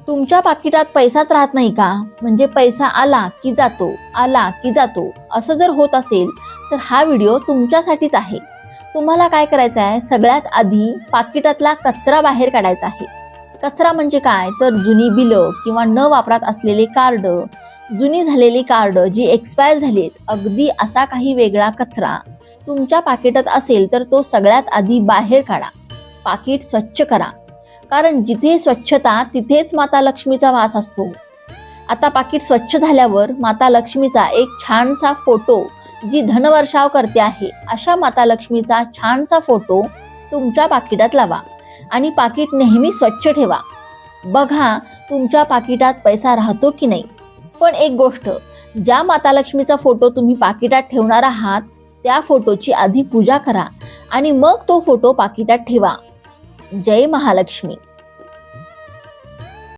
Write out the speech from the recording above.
तुमच्या पाकिटात पैसाच राहत नाही का? म्हणजे पैसा आला की जातो, आला की जातो, असं जर होत असेल तर हा व्हिडिओ तुमच्यासाठीच आहे. तुम्हाला काय करायचं आहे, सगळ्यात आधी पाकिटातला कचरा बाहेर काढायचा आहे. कचरा म्हणजे काय, तर जुनी बिलं किंवा न वापरात असलेले कार्ड, जुनी झालेली कार्ड जी एक्सपायर झालीत, अगदी असा काही वेगळा कचरा तुमच्या पाकिटात असेल तर तो सगळ्यात आधी बाहेर काढा. पाकिट स्वच्छ करा, कारण जिथे स्वच्छता तिथेच माता लक्ष्मीचा वास असतो. आता पाकिट स्वच्छ झाल्यावर माता लक्ष्मीचा एक छानसा फोटो, जी धनवर्षाव करते आहे अशा माता लक्ष्मीचा छानसा फोटो तुमच्या पाकिटात लावा आणि पाकिट नेहमी स्वच्छ ठेवा. बघा तुमच्या पाकिटात पैसा राहतो की नाही. पण एक गोष्ट, ज्या माता लक्ष्मीचा फोटो तुम्ही पाकिटात ठेवणार आहात त्या फोटोची आधी पूजा करा आणि मग तो फोटो पाकिटात ठेवा. जय महालक्ष्मी.